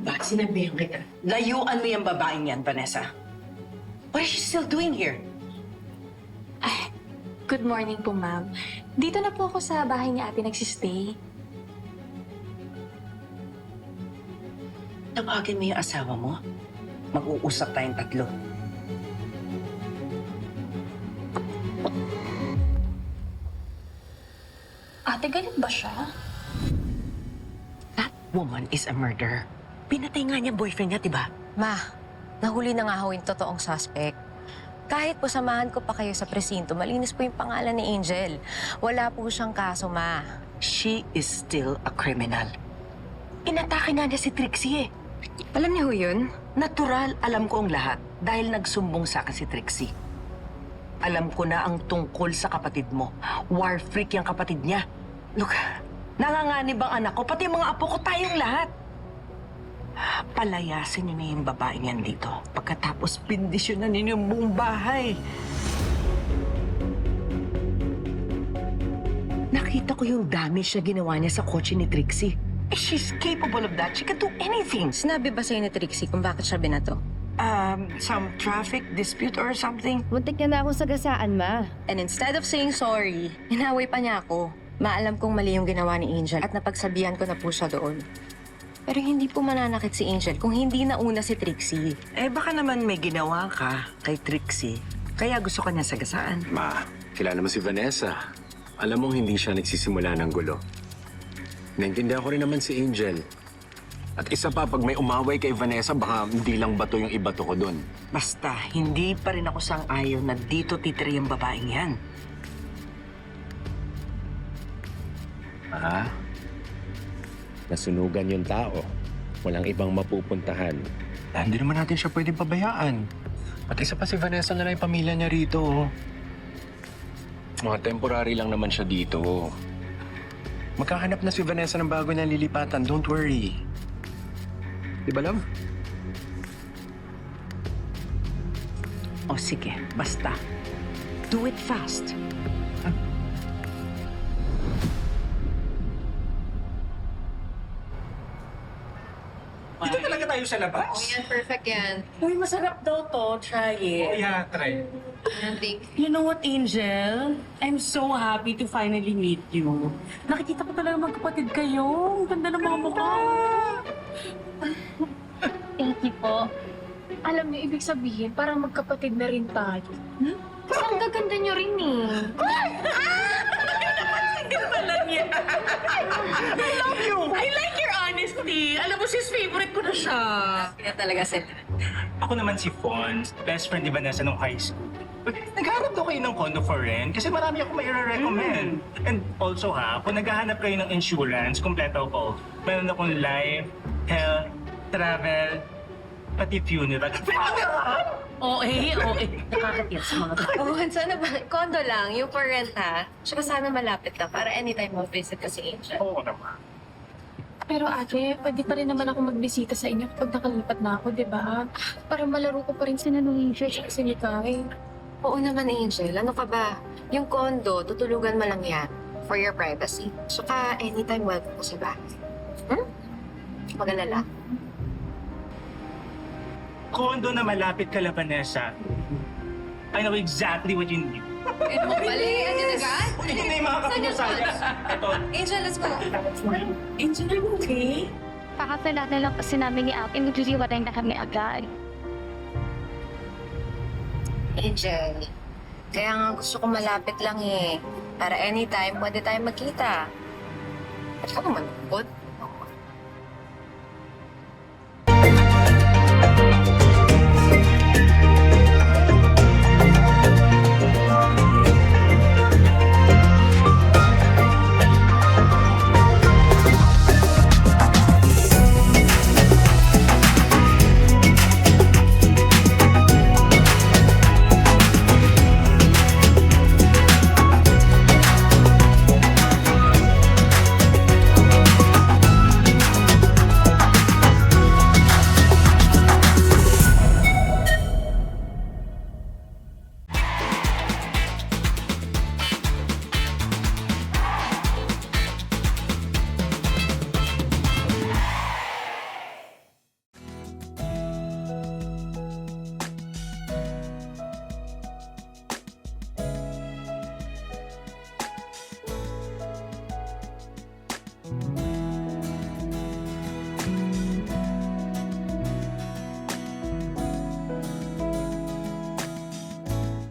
ba? Sinabihan kita. Layuan mo yung babaeng yan, Vanessa. What is she still doing here? Ay, good morning po, ma'am. Dito na po ako sa bahay ni ate nagsistay. Tawagin mo yung asawa mo. Mag-uusap tayong tatlo. Ate, galit ba siya? That woman is a murderer. Pinatay nga niya boyfriend niya, diba? Ma, nahuli na nga ho yung totoong suspect. Kahit po samahan ko pa kayo sa presinto, malinis po yung pangalan ni Angel. Wala po siyang kaso, Ma. She is still a criminal. Inatake nga niya si Trixie eh. Alam niyo ho yun? Natural, alam ko ang lahat dahil nagsumbong sa akin si Trixie. Alam ko na ang tungkol sa kapatid mo. War freak yung kapatid niya. Look, nanganganib ang anak ko, pati yung mga apo ko, tayong lahat. Palayasin niyo na yung babaeng yan dito. Pagkatapos, pindisyonan niyo yung buong bahay. Nakita ko yung damage na ginawa niya sa kotse ni Trixie. Eh, she's capable of that. She can do anything. Sinabi ba sa'yo ni Trixie kung bakit siya binato? Some traffic dispute or something? Muntik niya na akong sagasaan, Ma. And instead of saying sorry, hinaway pa niya ako. Maalam kong mali yung ginawa ni Angel at napagsabihan ko na po siya doon. Pero hindi po mananakit si Angel kung hindi nauna si Trixie. Eh, baka naman may ginawa ka kay Trixie. Kaya gusto ka niya sagasaan. Ma, kilala mo si Vanessa. Alam mong hindi siya nagsisimula ng gulo. Naintindihan ko rin naman si Angel. At isa pa, pag may umaway kay Vanessa, baka hindi lang bato yung ibato ko doon. Basta, hindi pa rin ako sang-ayon na dito titira yung babaeng yan. Ha? Nasunugan yung tao. Walang ibang mapupuntahan. Hindi naman natin siya pwedeng pabayaan. At isa pa si Vanessa na lang yung pamilya niya rito. Mga temporary lang naman siya dito. Magkahanap na si Vanessa ng bago niyang lilipatan. Don't worry. Di ba, love? O sige, basta. Do it fast. Dito talaga tayo sa labas. Yan, perfect yan. Uy, masarap daw to. Try it. Yeah, try. Yan, thank You know what, Angel? I'm so happy to finally meet you. Nakikita ko talaga magkapatid kayo. Ang ganda ng mga mukha. Thank you po. Alam niyo, ibig sabihin, parang magkapatid na rin tayo. Kasi ang gaganda niyo rin eh. I love you! I like your honesty. Alam mo, sis, favorite ko na siya. Kaya talaga sila. Ako naman si Fons, best friend ni Vanessa nung high school. Naghahanap daw kayo ng condo for rent kasi marami ako may recommend. And also ha, kung naghahanap kayo ng insurance, kompleto ko. Meron akong life, health, travel, pati funeral. Nakakatiyak sa mga tao. Oh, sana ba? Condo lang, yung for rent ha. Tsaka sana malapit lang para anytime mo visit ka si Angel. Oo naman. Pero ate, pwede pa rin naman ako magbisita sa inyo kapag nakalipat na ako, di ba? Para malaro ko pa rin si Nanunisha at si Nikay. Oo naman, Angel. Ano ka ba? Yung condo, tutulugan mo lang yan for your privacy. Tsaka anytime welcome ko sa bahay. Mag-alala. Condo na malapit kala Vanessa. I know exactly what you need. Mali, andyan agad? Ito na yung mga kapunusan. Ito. Angel, let's go. Angel, are you okay? Kakasala na lang kasi namin ni Ate, magsisiwalay na kami agad. Angel, kaya nga gusto ko malapit lang eh. Para anytime, pwede tayong magkita. At ka naman, bud.